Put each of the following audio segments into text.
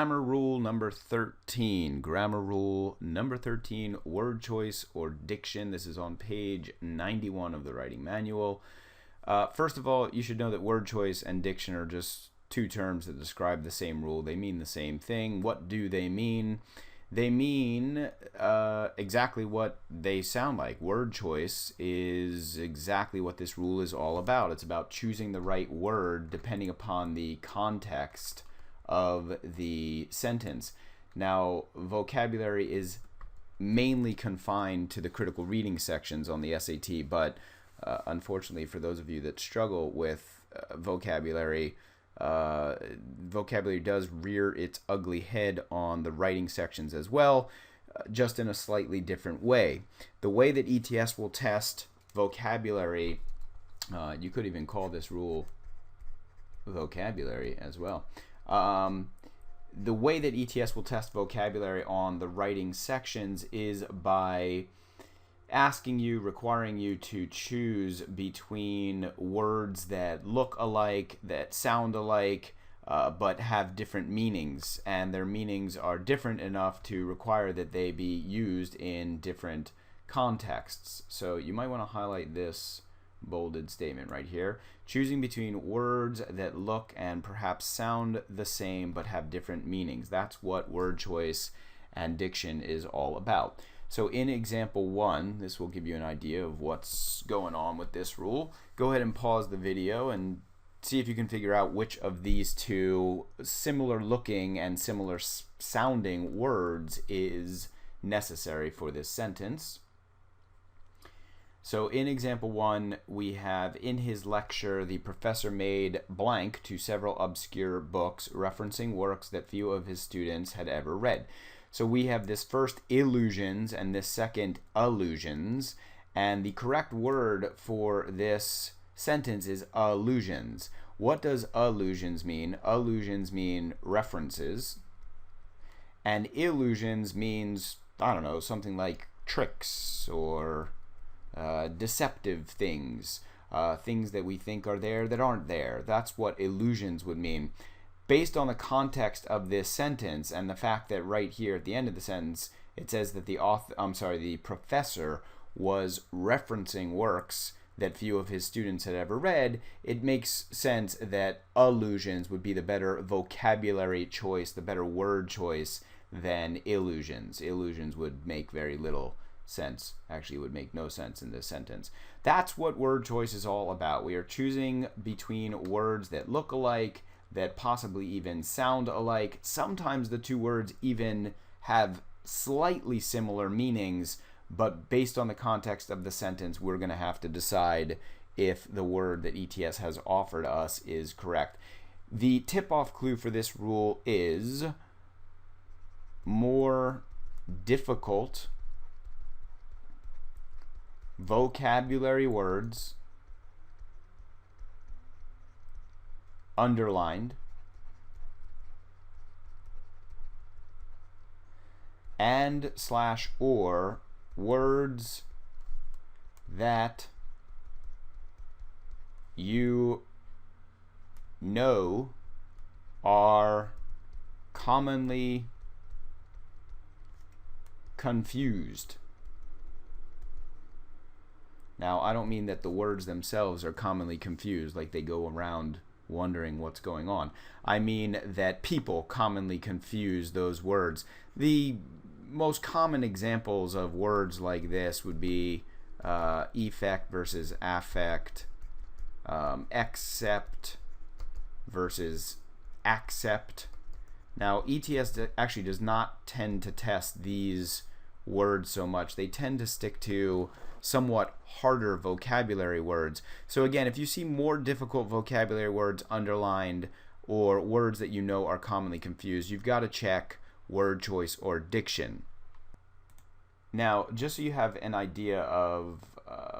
grammar rule number 13. Grammar rule number 13, word choice or diction. This is on page 91 of the writing manual. First of all, you should know that word choice and diction are just two terms that describe the same rule. They mean the same thing. What do they mean? They mean exactly what they sound like. Word choice is exactly what this rule is all about. It's about choosing the right word depending upon the context of the sentence. Now, vocabulary is mainly confined to the critical reading sections on the SAT, but unfortunately for those of you that struggle with vocabulary, vocabulary does rear its ugly head on the writing sections as well, just in a slightly different way. The way that ETS will test vocabulary, you could even call this rule vocabulary as well. The way that ETS will test vocabulary on the writing sections is by asking you, requiring you to choose between words that look alike, that sound alike, but have different meanings, and their meanings are different enough to require that they be used in different contexts. So you might want to highlight this bolded statement right here. Choosing between words that look and perhaps sound the same but have different meanings. That's what word choice and diction is all about. So in example 1, this will give you an idea of what's going on with this rule. Go ahead and pause the video and see if you can figure out which of these two similar looking and similar sounding words is necessary for this sentence. So in example 1, we have, in his lecture, the professor made blank to several obscure books referencing works that few of his students had ever read. So we have this first illusions and this second allusions, and the correct word for this sentence is allusions. What does allusions mean? Allusions mean references, and illusions means, I don't know, something like tricks or deceptive things, things that we think are there that aren't there. That's what illusions would mean. Based on the context of this sentence and the fact that right here at the end of the sentence it says that the professor was referencing works that few of his students had ever read, it makes sense that allusions would be the better vocabulary choice, the better word choice than illusions. Illusions would make very little sense. Actually, it would make no sense in this sentence. That's what word choice is all about. We are choosing between words that look alike, that possibly even sound alike. Sometimes the two words even have slightly similar meanings, but based on the context of the sentence, we're going to have to decide if the word that ETS has offered us is correct. The tip-off clue for this rule is more difficult vocabulary words underlined and / or words that you know are commonly confused. Now, I don't mean that the words themselves are commonly confused, like they go around wondering what's going on. I mean that people commonly confuse those words. The most common examples of words like this would be effect versus affect, accept versus accept. Now, ETS actually does not tend to test these words so much. They tend to stick to somewhat harder vocabulary words. So again, if you see more difficult vocabulary words underlined or words that you know are commonly confused, you've got to check word choice or diction. Now, just so you have an idea of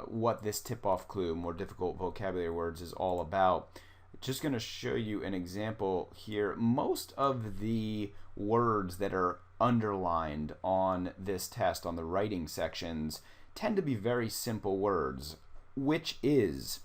what this tip-off clue, more difficult vocabulary words, is all about, just going to show you an example here. Most of the words that are underlined on this test, on the writing sections, tend to be very simple words. Which is,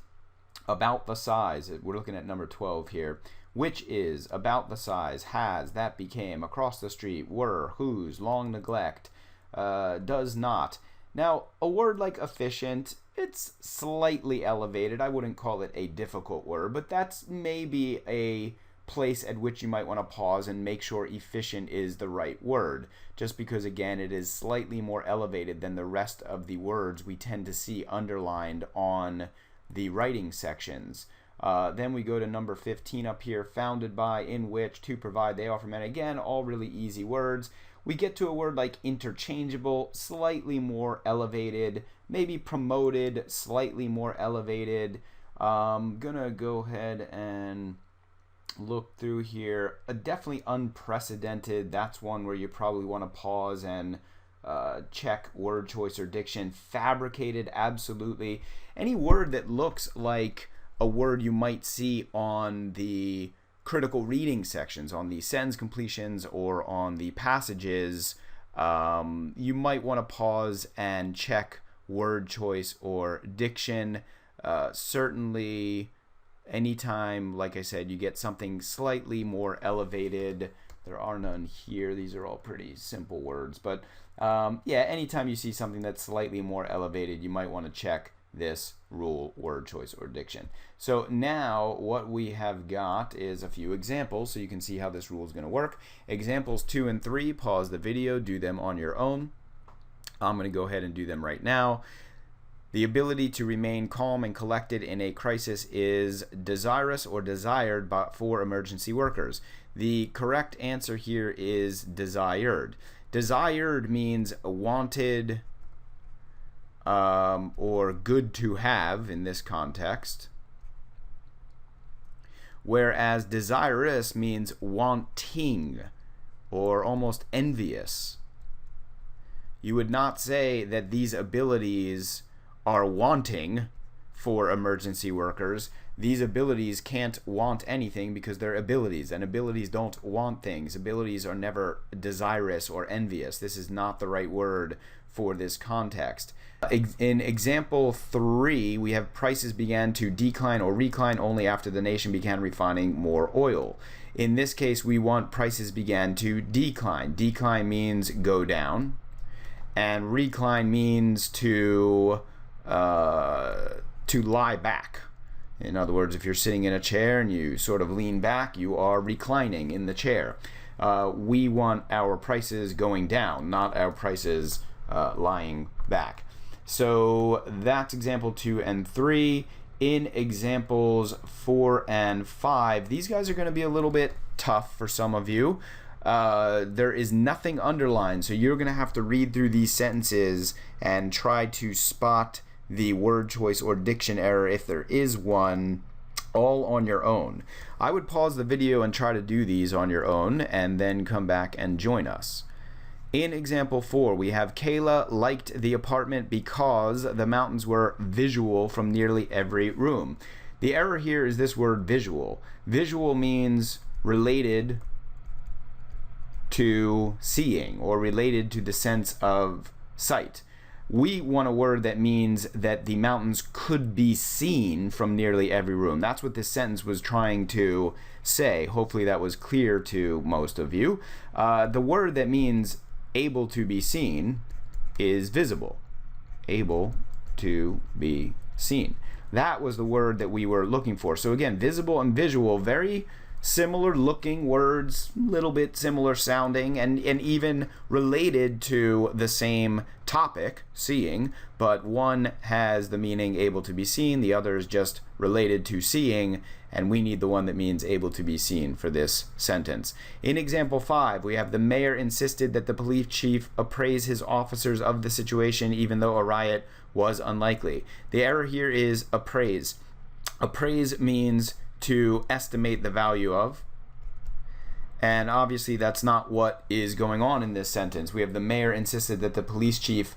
about the size, we're looking at number 12 here, which is, about the size, has, that became, across the street, were, whose, long neglect, does not. Now, a word like efficient, it's slightly elevated. I wouldn't call it a difficult word, but that's maybe a place at which you might want to pause and make sure efficient is the right word, just because, again, it is slightly more elevated than the rest of the words we tend to see underlined on the writing sections. Then we go to number 15 up here, founded by, in which, to provide, they offer, men. Again, all really easy words. We get to a word like interchangeable, slightly more elevated, maybe promoted, slightly more elevated. Gonna go ahead and look through here. Definitely unprecedented. That's one where you probably want to pause and check word choice or diction. Fabricated, absolutely. Any word that looks like a word you might see on the critical reading sections, on the sentence completions or on the passages, you might want to pause and check word choice or diction. Certainly anytime, like I said, you get something slightly more elevated. There are none here. These are all pretty simple words, but yeah, anytime you see something that's slightly more elevated, you might want to check this rule, word choice or diction. So now what we have got is a few examples so you can see how this rule is going to work. Examples 2 and 3, pause the video, do them on your own. I'm going to go ahead and do them right now. The ability to remain calm and collected in a crisis is desirous or desired for emergency workers. The correct answer here is desired. Desired means wanted, or good to have in this context, whereas desirous means wanting or almost envious. You would not say that these abilities are wanting for emergency workers. These abilities can't want anything because they're abilities, and abilities don't want things. Abilities are never desirous or envious. This is not the right word for this context. In example 3, we have prices began to decline or recline only after the nation began refining more oil. In this case, we want prices began to decline. Decline means go down, and recline means to lie back. In other words, if you're sitting in a chair and you sort of lean back, you are reclining in the chair. We want our prices going down, not our prices lying back. So that's example 2 and 3. In examples 4 and 5, these guys are going to be a little bit tough for some of you. There is nothing underlined, so you're going to have to read through these sentences and try to spot the word choice or diction error, if there is one, all on your own. I would pause the video and try to do these on your own and then come back and join us. In example 4, we have Kayla liked the apartment because the mountains were visual from nearly every room. The error here is this word visual. Visual means related to seeing or related to the sense of sight. We want a word that means that the mountains could be seen from nearly every room. That's what this sentence was trying to say. Hopefully that was clear to most of you. The word that means able to be seen is visible. Able to be seen. That was the word that we were looking for. So again, visible and visual, very similar looking words, a little bit similar sounding, and even related to the same topic, seeing, but one has the meaning able to be seen, the other is just related to seeing, and we need the one that means able to be seen for this sentence. In example 5, we have the mayor insisted that the police chief appraise his officers of the situation even though a riot was unlikely. The error here is appraise. Appraise means to estimate the value of, and obviously that's not what is going on in this sentence. We have the mayor insisted that the police chief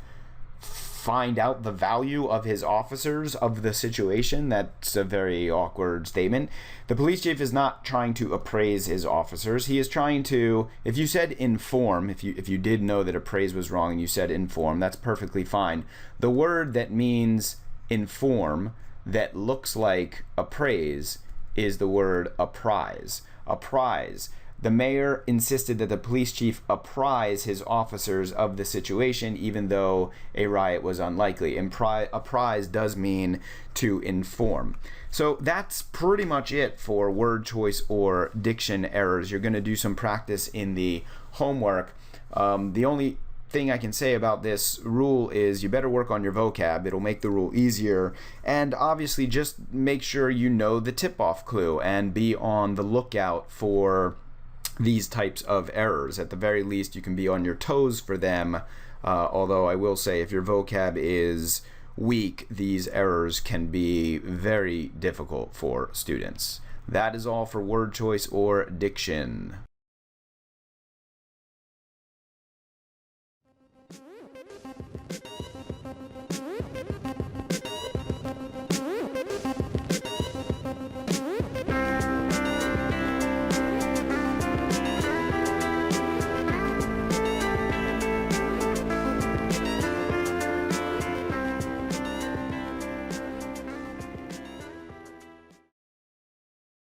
find out the value of his officers of the situation. That's a very awkward statement. The police chief is not trying to appraise his officers. He is trying to, if you said inform, if you did know that appraise was wrong and you said inform, that's perfectly fine. The word that means inform that looks like appraise is the word apprise. apprise. The mayor insisted that the police chief apprise his officers of the situation, even though a riot was unlikely. And apprise does mean to inform. So that's pretty much it for word choice or diction errors. You're going to do some practice in the homework. The only thing I can say about this rule is you better work on your vocab. It'll make the rule easier. And obviously just make sure you know the tip-off clue and be on the lookout for these types of errors. At the very least, you can be on your toes for them. Although I will say if your vocab is weak, these errors can be very difficult for students. That is all for word choice or diction.